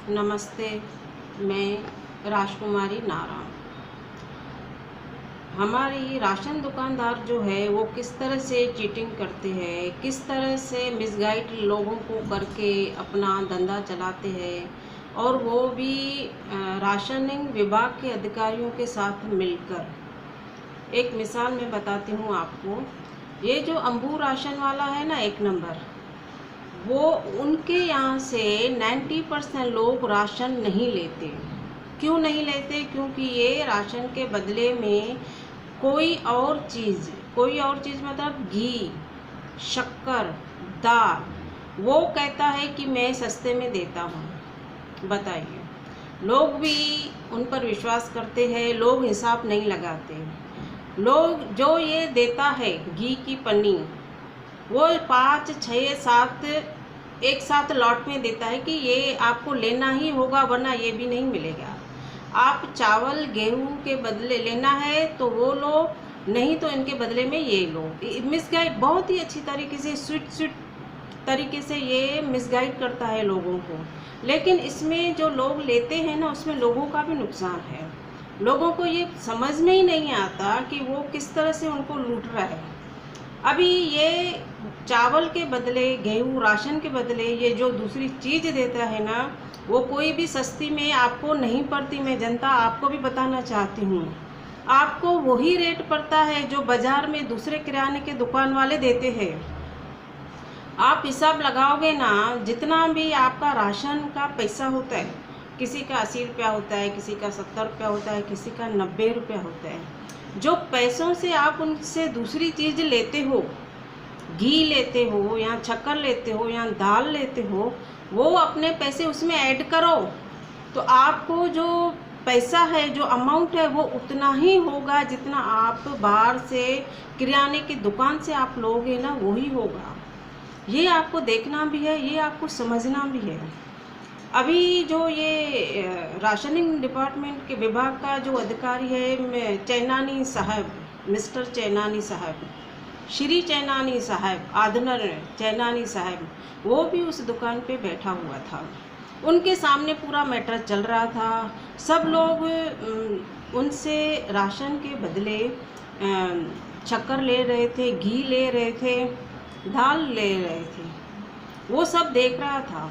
नमस्ते, मैं राजकुमारी नारायण। हमारी राशन दुकानदार जो है वो किस तरह से चीटिंग करते हैं, किस तरह से मिसगाइड लोगों को करके अपना धंधा चलाते हैं, और वो भी राशनिंग विभाग के अधिकारियों के साथ मिलकर। एक मिसाल मैं बताती हूँ आपको। ये जो अंबू राशन वाला है ना, 1 नंबर, वो उनके यहाँ से 90% लोग राशन नहीं लेते। क्यों नहीं लेते? क्योंकि ये राशन के बदले में कोई और चीज़ मतलब घी, शक्कर, दाल, वो कहता है कि मैं सस्ते में देता हूँ। बताइए, लोग भी उन पर विश्वास करते हैं, लोग हिसाब नहीं लगाते। लोग जो ये देता है घी की पन्नी, वो 5, 6, 7 एक साथ लॉट में देता है कि ये आपको लेना ही होगा, वरना ये भी नहीं मिलेगा। आप चावल गेहूं के बदले लेना है तो वो लो, नहीं तो इनके बदले में ये लो। मिसगाइड बहुत ही अच्छी तरीके से, स्वीट तरीके से ये मिसगाइड करता है लोगों को। लेकिन इसमें जो लोग लेते हैं ना, उसमें लोगों का भी नुकसान है। लोगों को ये समझ में ही नहीं आता कि वो किस तरह से उनको लूट रहा है। अभी ये चावल के बदले, गेहूँ, राशन के बदले ये जो दूसरी चीज़ देता है ना, वो कोई भी सस्ती में आपको नहीं पड़ती। मैं जनता आपको भी बताना चाहती हूँ, आपको वही रेट पड़ता है जो बाज़ार में दूसरे किराने के दुकान वाले देते हैं। आप हिसाब लगाओगे ना, जितना भी आपका राशन का पैसा होता है, किसी का 80 रुपया होता है, किसी का 70 रुपया होता है, किसी का 90 रुपया होता है। जो पैसों से आप उनसे दूसरी चीज़ लेते हो, घी लेते हो या शक्कर लेते हो या दाल लेते हो, वो अपने पैसे उसमें ऐड करो तो आपको जो पैसा है, जो अमाउंट है, वो उतना ही होगा जितना आप बाहर से किराने की दुकान से आप लोगे ना, वही होगा। ये आपको देखना भी है, ये आपको समझना भी है। अभी जो ये राशनिंग डिपार्टमेंट के विभाग का जो अधिकारी है, चैनानी साहब, मिस्टर चैनानी साहब, श्री चैनानी साहब, आदनर चैनानी साहब, वो भी उस दुकान पे बैठा हुआ था। उनके सामने पूरा मैटर चल रहा था। सब लोग उनसे राशन के बदले शक्कर ले रहे थे, घी ले रहे थे, दाल ले रहे थे। वो सब देख रहा था।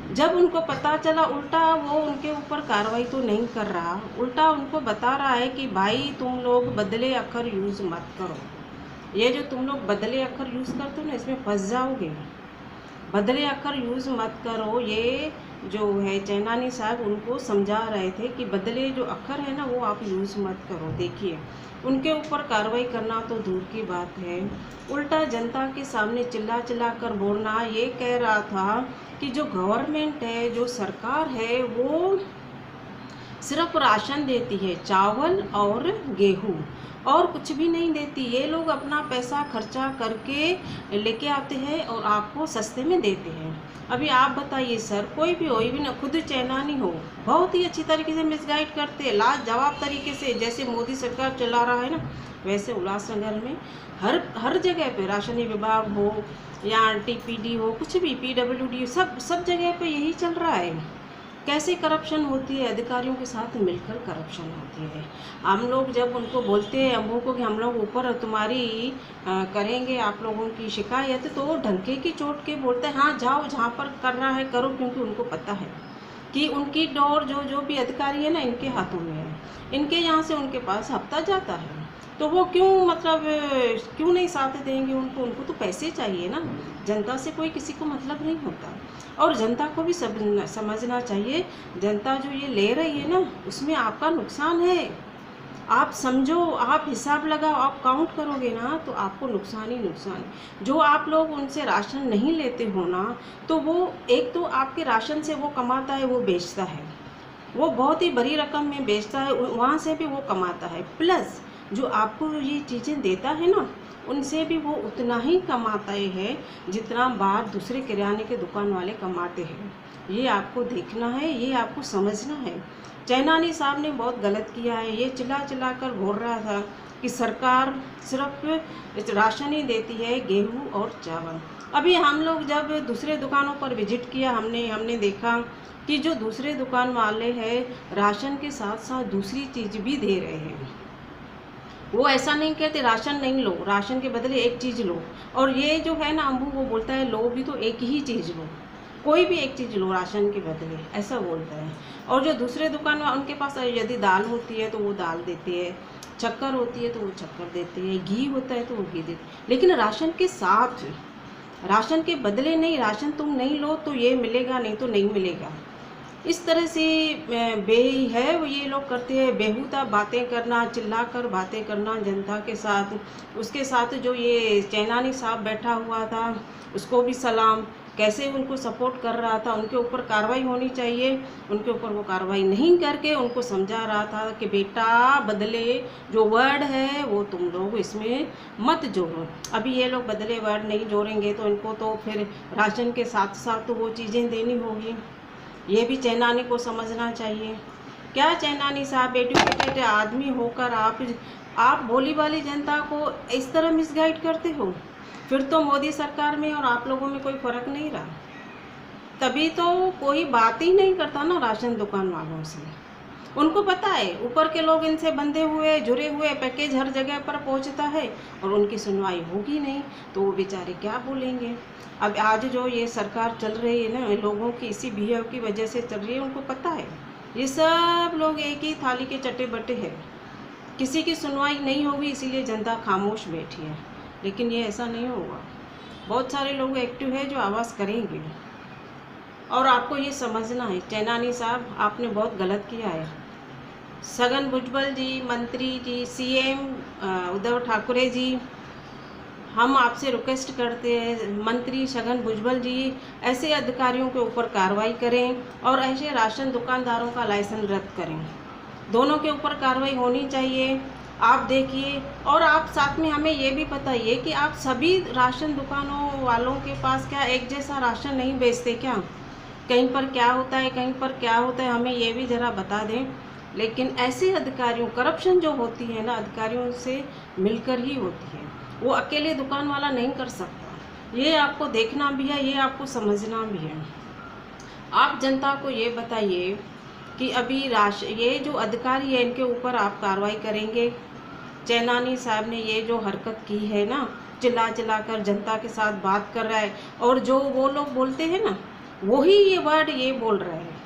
जब उनको पता चला, उल्टा वो उनके ऊपर कार्रवाई तो नहीं कर रहा, उल्टा उनको बता रहा है कि भाई तुम लोग बदले अक्षर यूज़ मत करो। ये जो तुम लोग बदले अक्षर यूज़ करते हो ना, इसमें फंस जाओगे। बदले अक्षर यूज़ मत करो। ये जो है चैनानी साहब उनको समझा रहे थे कि बदले जो अक्षर है ना, वो आप यूज़ मत करो। देखिए, उनके ऊपर कार्रवाई करना तो दूर की बात है, उल्टा जनता के सामने चिल्ला चिल्ला कर बोलना। ये कह रहा था कि जो गवर्नमेंट है, जो सरकार है, वो सिर्फ राशन देती है, चावल और गेहूँ, और कुछ भी नहीं देती। ये लोग अपना पैसा खर्चा करके लेके आते हैं और आपको सस्ते में देते हैं। अभी आप बताइए सर, कोई भी हो, भी ना खुद चैनानी हो, बहुत ही अच्छी तरीके से मिसगाइड करते हैं, लाजवाब तरीके से। जैसे मोदी सरकार चला रहा है ना, वैसे उल्लासनगर में हर जगह पे राशनी विभाग हो या टीपीडी हो, कुछ भी पीडब्ल्यूडी, सब जगह पे यही चल रहा है। कैसे करप्शन होती है, अधिकारियों के साथ मिलकर करप्शन होती है। हम लोग जब उनको बोलते हैं, हम लोगों को, कि हम लोग ऊपर तुम्हारी करेंगे आप लोगों की शिकायत, तो वो ढंके की चोट के बोलते हैं हाँ जाओ, जहाँ पर कर रहा है करो, क्योंकि उनको पता है कि उनकी डोर जो भी अधिकारी है ना, इनके हाथों में है। इनके यहाँ से उनके पास हफ्ता जाता है, तो वो क्यों नहीं साथ देंगे उनको तो पैसे चाहिए ना। जनता से कोई किसी को मतलब नहीं होता, और जनता को भी समझना चाहिए, जनता जो ये ले रही है ना, उसमें आपका नुकसान है। आप समझो, आप हिसाब लगाओ, आप काउंट करोगे ना, तो आपको नुकसान ही नुकसान। जो आप लोग उनसे राशन नहीं लेते हो ना, तो वो एक तो आपके राशन से वो कमाता है, वो बेचता है, वो बहुत ही बड़ी रकम में बेचता है, वहाँ से भी वो कमाता है। प्लस जो आपको ये चीज़ें देता है ना, उनसे भी वो उतना ही कमाता है जितना बाहर दूसरे किराने के दुकान वाले कमाते हैं। ये आपको देखना है, ये आपको समझना है। चैनानी साहब ने बहुत गलत किया है। ये चिल्ला चिल्ला कर बोल रहा था कि सरकार सिर्फ राशन ही देती है, गेहूँ और चावल। अभी हम लोग जब दूसरे दुकानों पर विजिट किया, हमने देखा कि जो दूसरे दुकान वाले हैं राशन के साथ साथ दूसरी चीज़ भी दे रहे हैं। वो ऐसा नहीं कहते राशन नहीं लो, राशन के बदले एक चीज़ लो। और ये जो है ना अम्बू, वो बोलता है लो भी तो एक ही चीज़ लो, कोई भी एक चीज़ लो राशन के बदले, ऐसा बोलता है। और जो दूसरे दुकान में उनके पास यदि दाल होती है तो वो दाल देते हैं, शक्कर होती है तो वो शक्कर देते हैं, घी होता है तो वो घी देते हैं, लेकिन राशन के साथ, राशन के बदले नहीं। राशन तुम नहीं लो तो ये मिलेगा, नहीं तो नहीं मिलेगा। इस तरह से है वो ये लोग करते हैं, बेहुदा बातें करना, चिल्लाकर बातें करना जनता के साथ। उसके साथ जो ये चैनानी साहब बैठा हुआ था उसको भी सलाम, कैसे उनको सपोर्ट कर रहा था, उनके ऊपर कार्रवाई होनी चाहिए। उनके ऊपर वो कार्रवाई नहीं करके उनको समझा रहा था कि बेटा बदले जो वर्ड है वो तुम लोग इसमें मत जोड़ो। अभी ये लोग बदले वर्ड नहीं जोड़ेंगे तो इनको तो फिर राशन के साथ साथ तो वो चीज़ें देनी होगी। ये भी चैनानी को समझना चाहिए। क्या चैनानी साहब एजुकेटेड आदमी होकर आप भोली भाली जनता को इस तरह मिसगाइड करते हो? फिर तो मोदी सरकार में और आप लोगों में कोई फ़र्क नहीं रहा। तभी तो कोई बात ही नहीं करता ना राशन दुकान वालों से। उनको पता है ऊपर के लोग इनसे बंधे हुए जुड़े हुए, पैकेज हर जगह पर पहुंचता है और उनकी सुनवाई होगी नहीं तो वो बेचारे क्या बोलेंगे। अब आज जो ये सरकार चल रही है ना, लोगों की इसी बिहेव की वजह से चल रही है। उनको पता है ये सब लोग एक ही थाली के चट्टे बट्टे हैं, किसी की सुनवाई नहीं होगी, इसीलिए जनता खामोश बैठी है। लेकिन ये ऐसा नहीं होगा, बहुत सारे लोग एक्टिव है जो आवाज़ करेंगे। और आपको ये समझना है चैनानी साहब आपने बहुत गलत किया है। छगन भुजबल जी, मंत्री जी, सीएम उद्धव ठाकरे जी, हम आपसे रिक्वेस्ट करते हैं मंत्री छगन भुजबल जी ऐसे अधिकारियों के ऊपर कार्रवाई करें और ऐसे राशन दुकानदारों का लाइसेंस रद्द करें। दोनों के ऊपर कार्रवाई होनी चाहिए। आप देखिए और आप साथ में हमें ये भी बताइए कि आप सभी राशन दुकानों वालों के पास क्या एक जैसा राशन नहीं बेचते क्या? कहीं पर क्या होता है, कहीं पर क्या होता है, हमें ये भी ज़रा बता दें। लेकिन ऐसे अधिकारियों, करप्शन जो होती है ना अधिकारियों से मिलकर ही होती है, वो अकेले दुकान वाला नहीं कर सकता। ये आपको देखना भी है, ये आपको समझना भी है। आप जनता को ये बताइए कि अभी ये जो अधिकारी है इनके ऊपर आप कार्रवाई करेंगे? चैनानी साहब ने ये जो हरकत की है ना, चिल्ला चिल्ला कर जनता के साथ बात कर रहा है और जो वो लोग बोलते हैं ना वही ये वर्ड ये बोल रहे हैं,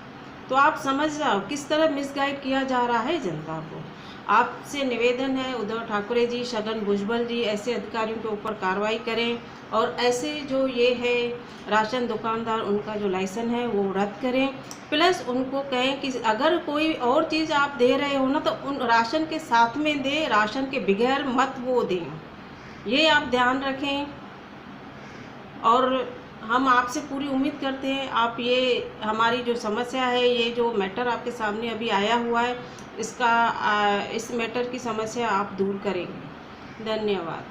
तो आप समझ जाओ किस तरह मिसगाइड किया जा रहा है जनता को। आपसे निवेदन है उद्धव ठाकरे जी, छगन भुजबल जी ऐसे अधिकारियों के ऊपर कार्रवाई करें और ऐसे जो ये है राशन दुकानदार उनका जो लाइसेंस है वो रद्द करें। प्लस उनको कहें कि अगर कोई और चीज़ आप दे रहे हो ना तो उन राशन के साथ में दे, राशन के बगैर मत वो दें। ये आप ध्यान रखें और हम आपसे पूरी उम्मीद करते हैं आप ये हमारी जो समस्या है, ये जो मैटर आपके सामने अभी आया हुआ है, इस मैटर की समस्या आप दूर करेंगे। धन्यवाद।